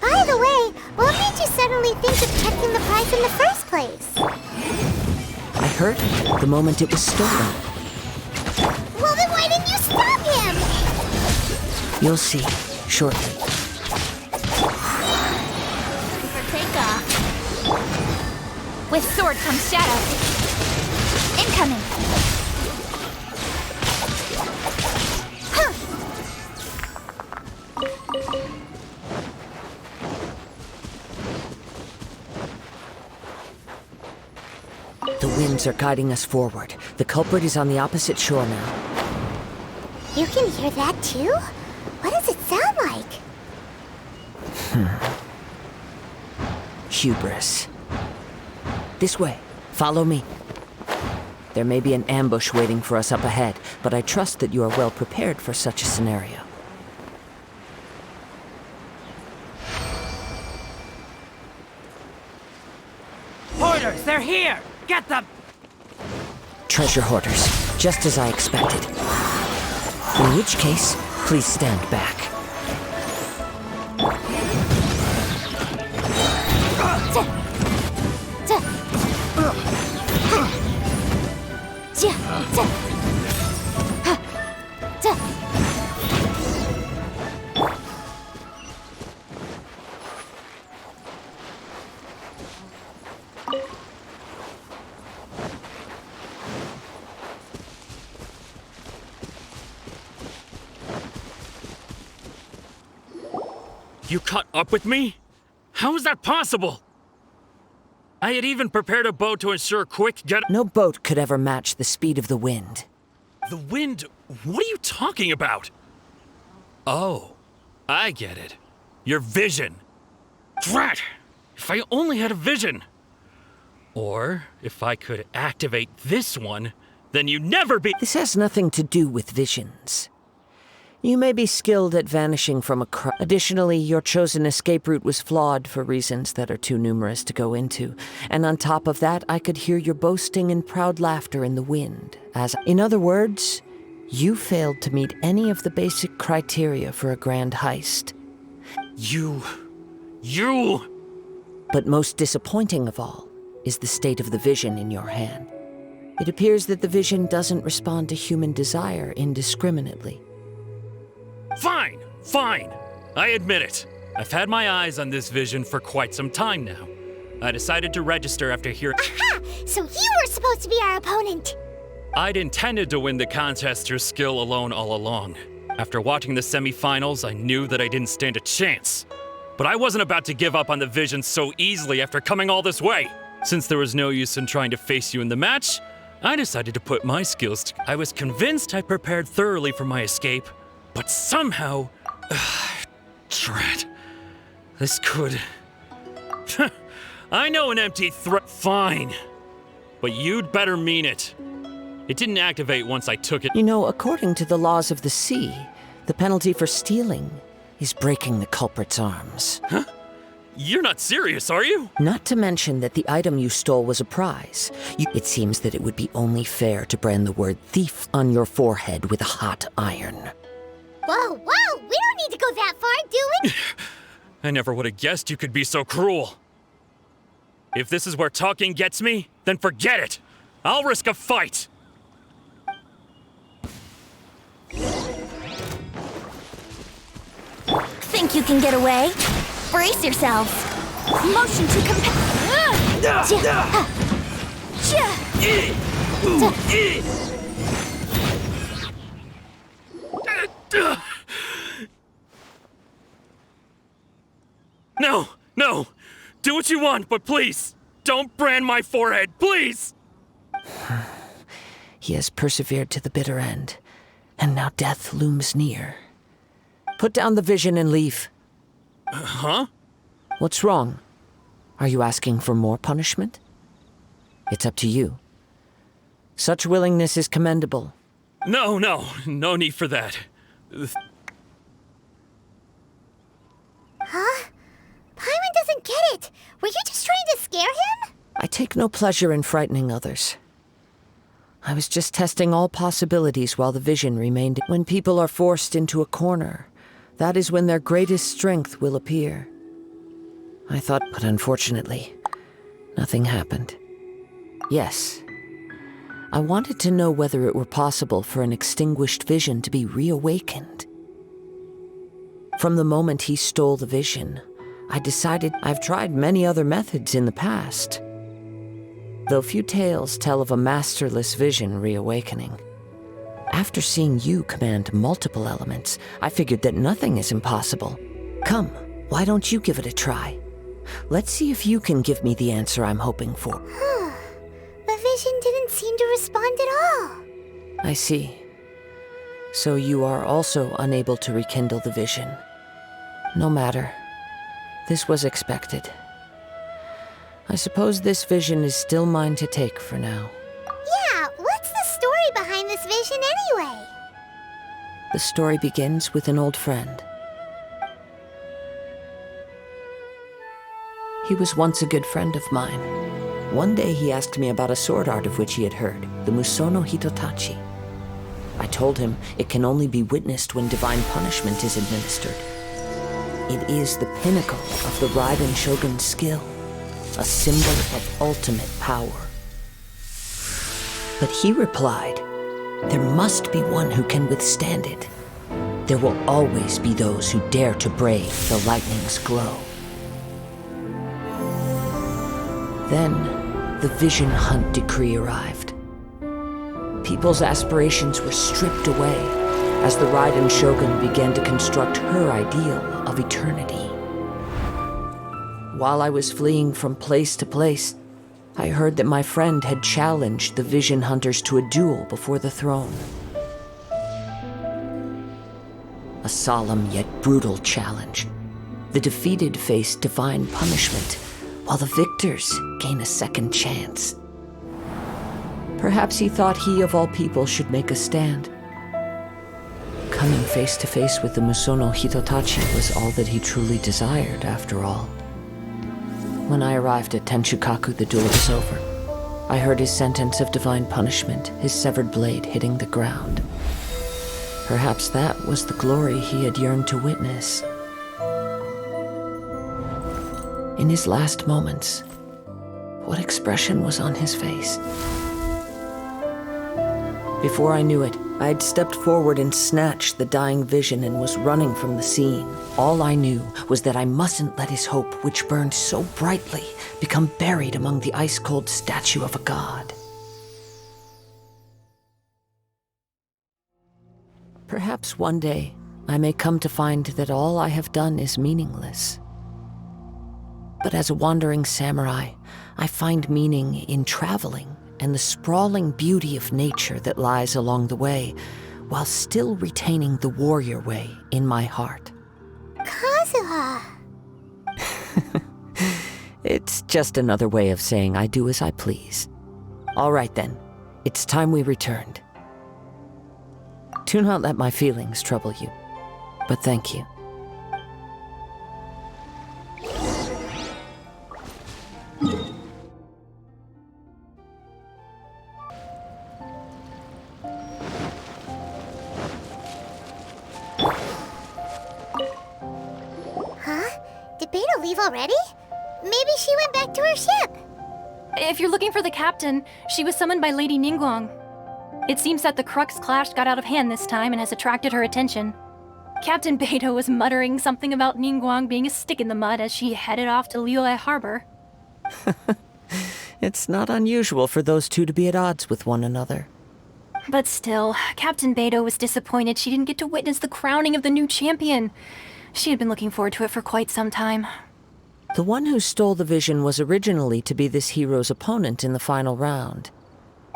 By the way, what made you suddenly think of checking the prize in the first place? I heard it the moment it was stolen. Well, then why didn't you stop him? You'll see shortly. For takeoff. With sword comes shadow. Incoming. The winds are guiding us forward. The culprit is on the opposite shore now. You can hear that too? What does it sound like? Hubris. This way. Follow me. There may be an ambush waiting for us up ahead, but I trust that you are well prepared for such a scenario. Hoarders, they're here! Get them! Treasure hoarders, just as I expected. In which case, please stand back. You caught up with me? How is that possible? I had even prepared a boat to ensure quick get- No boat could ever match the speed of the wind. The wind? What are you talking about? Oh, I get it. Your vision. Drat! If I only had a vision. Or, if I could activate this one, then you'd never be- This has nothing to do with visions. You may be skilled at vanishing from a crowd. Additionally, your chosen escape route was flawed for reasons that are too numerous to go into. And on top of that, I could hear your boasting and proud laughter in the wind. In other words, you failed to meet any of the basic criteria for a grand heist. You... But most disappointing of all is the state of the vision in your hand. It appears that the vision doesn't respond to human desire indiscriminately. Fine, fine. I admit it. I've had my eyes on this vision for quite some time now. I decided to register after hearing- Aha! So you were supposed to be our opponent! I'd intended to win the contest through skill alone all along. After watching the semifinals, I knew that I didn't stand a chance. But I wasn't about to give up on the vision so easily after coming all this way. Since there was no use in trying to face you in the match, I decided to put my skills to... I was convinced I prepared thoroughly for my escape, but somehow... Drat. This could... I know an empty threat. Fine. But you'd better mean it. It didn't activate once I took it. You know, according to the laws of the sea, the penalty for stealing is breaking the culprit's arms. Huh? You're not serious, are you? Not to mention that the item you stole was a prize. It seems that it would be only fair to brand the word thief on your forehead with a hot iron. Whoa, whoa! We don't need to go that far, do we? I never would have guessed you could be so cruel. If this is where talking gets me, then forget it. I'll risk a fight. Think you can get away? Brace yourselves. Motion to No, no. Do what you want, but please, don't brand my forehead, please! He has persevered to the bitter end, and now death looms near. Put down the vision and leave. Huh? What's wrong? Are you asking for more punishment? It's up to you. Such willingness is commendable. No need for that. Huh? Paimon doesn't get it. Were you just trying to scare him? I take no pleasure in frightening others. I was just testing all possibilities while the vision remained. When people are forced into a corner, that is when their greatest strength will appear. I thought, but unfortunately, nothing happened. Yes, I wanted to know whether it were possible for an extinguished vision to be reawakened. From the moment he stole the vision, I decided I've tried many other methods in the past, though few tales tell of a masterless vision reawakening. After seeing you command multiple elements, I figured that nothing is impossible. Come, why don't you give it a try? Let's see if you can give me the answer I'm hoping for. The vision didn't seem to respond at all. I see. So you are also unable to rekindle the vision. No matter. This was expected. I suppose this vision is still mine to take for now. Yeah, what's the story behind this vision anyway? The story begins with an old friend. He was once a good friend of mine. One day he asked me about a sword art of which he had heard, the Musono Hitotachi. I told him it can only be witnessed when divine punishment is administered. It is the pinnacle of the Raiden Shogun's skill, a symbol of ultimate power. But he replied, there must be one who can withstand it. There will always be those who dare to brave the lightning's glow. Then, the Vision Hunt decree arrived. People's aspirations were stripped away as the Raiden Shogun began to construct her ideal of eternity. While I was fleeing from place to place, I heard that my friend had challenged the Vision Hunters to a duel before the throne. A solemn yet brutal challenge. The defeated face divine punishment, while the victors gain a second chance. Perhaps he thought he of all people should make a stand. Coming face to face with the Musono Hitotachi was all that he truly desired, after all. When I arrived at Tenshukaku, the duel was over. I heard his sentence of divine punishment, his severed blade hitting the ground. Perhaps that was the glory he had yearned to witness. In his last moments, what expression was on his face? Before I knew it, I had stepped forward and snatched the dying vision and was running from the scene. All I knew was that I mustn't let his hope, which burned so brightly, become buried among the ice-cold statue of a god. Perhaps one day I may come to find that all I have done is meaningless. But as a wandering samurai, I find meaning in traveling and the sprawling beauty of nature that lies along the way, while still retaining the warrior way in my heart. Kazuha! It's just another way of saying I do as I please. All right then, it's time we returned. Do not let my feelings trouble you, but thank you. Huh? Did Beta leave already? Maybe she went back to her ship. If you're looking for the captain, she was summoned by Lady Ningguang. It seems that the Crux clash got out of hand this time and has attracted her attention. Captain Beto was muttering something about Ningguang being a stick in the mud as she headed off to Liyue Harbor. It's not unusual for those two to be at odds with one another. But still, Captain Beto was disappointed she didn't get to witness the crowning of the new champion. She had been looking forward to it for quite some time. The one who stole the vision was originally to be this hero's opponent in the final round.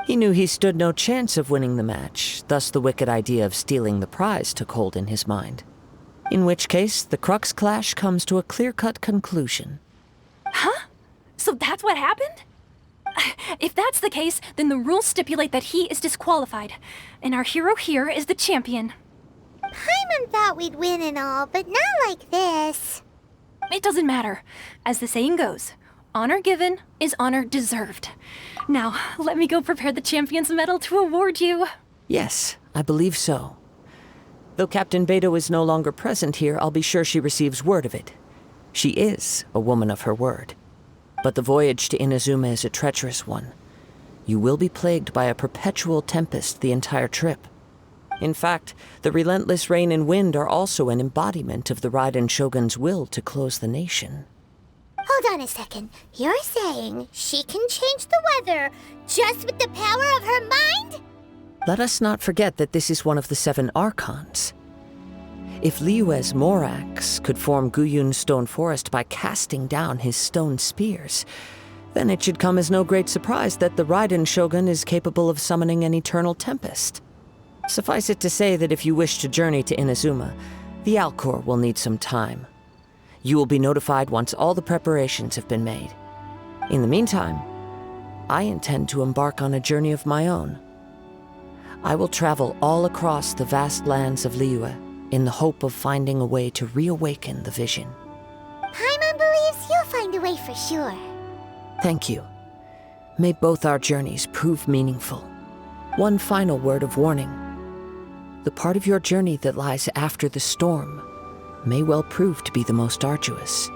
He knew he stood no chance of winning the match, thus the wicked idea of stealing the prize took hold in his mind. In which case, the Crux clash comes to a clear-cut conclusion. Huh? So that's what happened? If that's the case, then the rules stipulate that he is disqualified, and our hero here is the champion. Paimon thought we'd win and all, but not like this. It doesn't matter. As the saying goes, honor given is honor deserved. Now, let me go prepare the champion's medal to award you. Yes, I believe so. Though Captain Beto is no longer present here, I'll be sure she receives word of it. She is a woman of her word. But the voyage to Inazuma is a treacherous one. You will be plagued by a perpetual tempest the entire trip. In fact, the relentless rain and wind are also an embodiment of the Raiden Shogun's will to close the nation. Hold on a second. You're saying she can change the weather just with the power of her mind? Let us not forget that this is one of the 7 Archons. If Liyue's Morax could form Guyun's stone forest by casting down his stone spears, then it should come as no great surprise that the Raiden Shogun is capable of summoning an eternal tempest. Suffice it to say that if you wish to journey to Inazuma, the Alcor will need some time. You will be notified once all the preparations have been made. In the meantime, I intend to embark on a journey of my own. I will travel all across the vast lands of Liyue in the hope of finding a way to reawaken the vision. Paimon believes you'll find a way for sure. Thank you. May both our journeys prove meaningful. One final word of warning. The part of your journey that lies after the storm may well prove to be the most arduous.